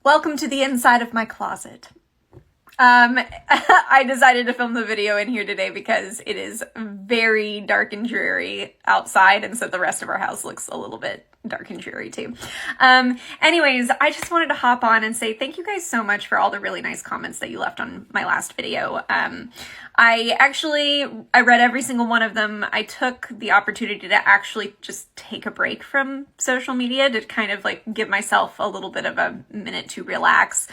Welcome to the inside of my closet. I decided to film the video in here today because it is very dark and dreary outside, and so the rest of our house looks a little bit dark and dreary too. Anyways, I just wanted to hop on and say thank you guys so much for all the really nice comments that you left on my last video. I read every single one of them. I took the opportunity to actually just take a break from social media to kind of like give myself a little bit of a minute to relax,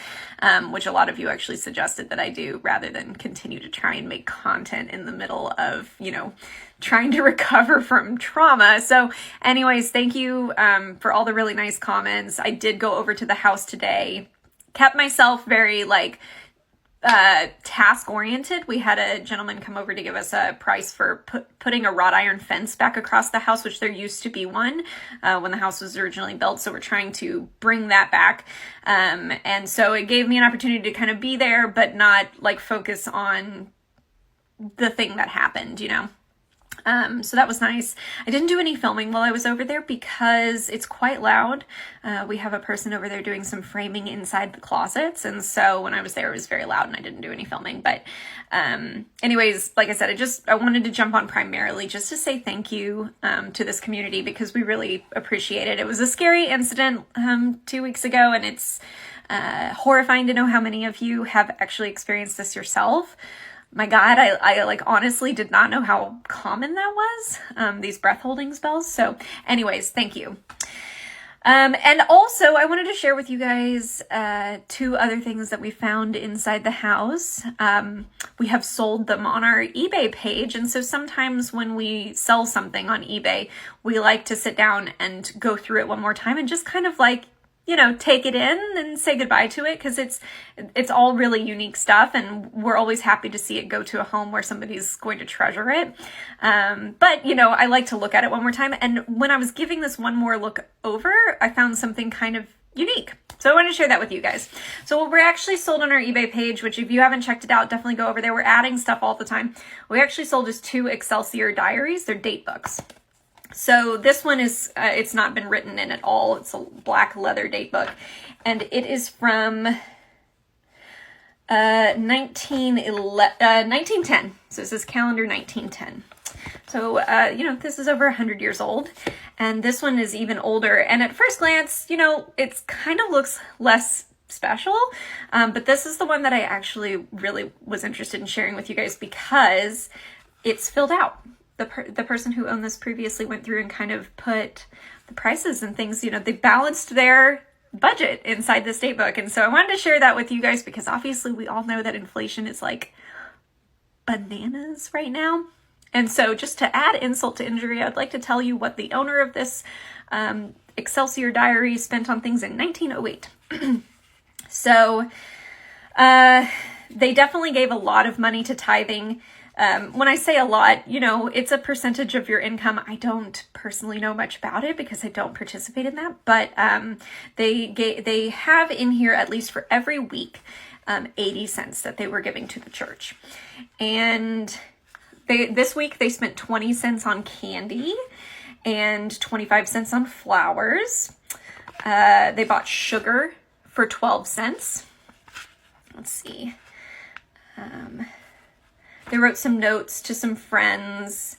which a lot of you actually suggested that I do rather than continue to try and make content in the middle of, trying to recover from trauma. So anyways, thank you for all the really nice comments. I did go over to the house today, kept myself very task oriented. We had a gentleman come over to give us a price for putting a wrought iron fence back across the house, which there used to be one when the house was originally built. So we're trying to bring that back. And so it gave me an opportunity to kind of be there, but not focus on the thing that happened, So that was nice. I didn't do any filming while I was over there because it's quite loud. We have a person over there doing some framing inside the closets. And so when I was there, it was very loud and I didn't do any filming. But anyways, like I said, I wanted to jump on primarily just to say thank you to this community because we really appreciate it. It was a scary incident 2 weeks ago, and it's horrifying to know how many of you have actually experienced this yourself. My God, I honestly did not know how common that was, these breath holding spells. So anyways, thank you. And also I wanted to share with you guys, 2 other things that we found inside the house. We have sold them on our eBay page. And so sometimes when we sell something on eBay, we like to sit down and go through it one more time and just kind of take it in and say goodbye to it, because it's all really unique stuff, and we're always happy to see it go to a home where somebody's going to treasure it. But I like to look at it one more time, and when I was giving this one more look over, I found something kind of unique. So I wanted to share that with you guys. So we're actually sold on our eBay page, which if you haven't checked it out, definitely go over there. We're adding stuff all the time. We actually sold us 2 Excelsior diaries. They're date books. So this one is, it's not been written in at all. It's a black leather date book. And it is from 1910. So this is calendar 1910. So, this is over 100 years old. And this one is even older. And at first glance, it kind of looks less special. But this is the one that I actually really was interested in sharing with you guys because it's filled out. The person who owned this previously went through and kind of put the prices and things, they balanced their budget inside this date book. And so I wanted to share that with you guys because obviously we all know that inflation is bananas right now. And so just to add insult to injury, I'd like to tell you what the owner of this Excelsior diary spent on things in 1908. So they definitely gave a lot of money to tithing. When I say a lot, it's a percentage of your income. I don't personally know much about it because I don't participate in that, but they have in here, at least for every week, 80 cents that they were giving to the church. And this week they spent 20 cents on candy and 25 cents on flowers. They bought sugar for 12 cents. Let's see. They wrote some notes to some friends,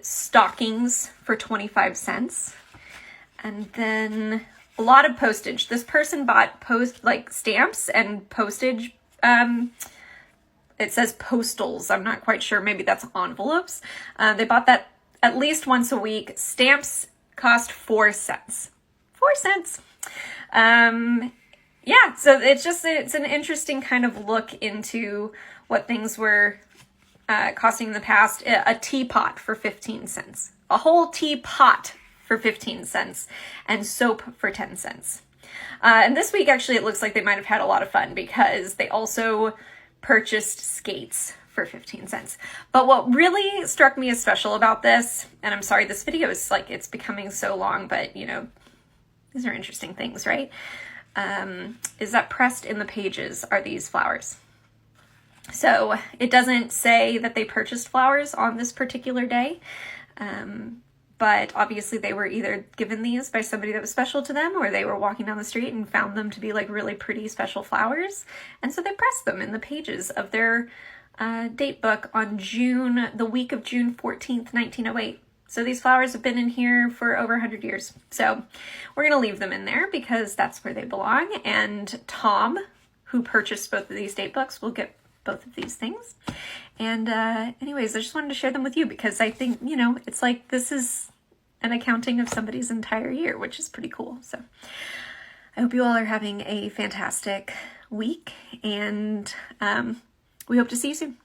stockings for 25 cents, and then a lot of postage. This person bought stamps and postage. It says postals. I'm not quite sure. Maybe that's envelopes. They bought that at least once a week. Stamps cost 4 cents. 4 cents. Yeah, so it's an interesting kind of look into what things were costing in the past. A teapot for 15 cents. A whole teapot for 15 cents. And soap for 10 cents. And this week, actually, it looks like they might have had a lot of fun because they also purchased skates for 15 cents. But what really struck me as special about this, and I'm sorry, this video is it's becoming so long, but these are interesting things, right? Is that pressed in the pages are these flowers. So it doesn't say that they purchased flowers on this particular day. but obviously they were either given these by somebody that was special to them, or they were walking down the street and found them to be like really pretty special flowers. And so they pressed them in the pages of their date book on the week of June 14th, 1908. So these flowers have been in here for over 100 years. So we're going to leave them in there because that's where they belong. And Tom, who purchased both of these date books, will get both of these things. And anyways, I just wanted to share them with you because I think, you know, it's like this is an accounting of somebody's entire year, which is pretty cool. So I hope you all are having a fantastic week, and we hope to see you soon.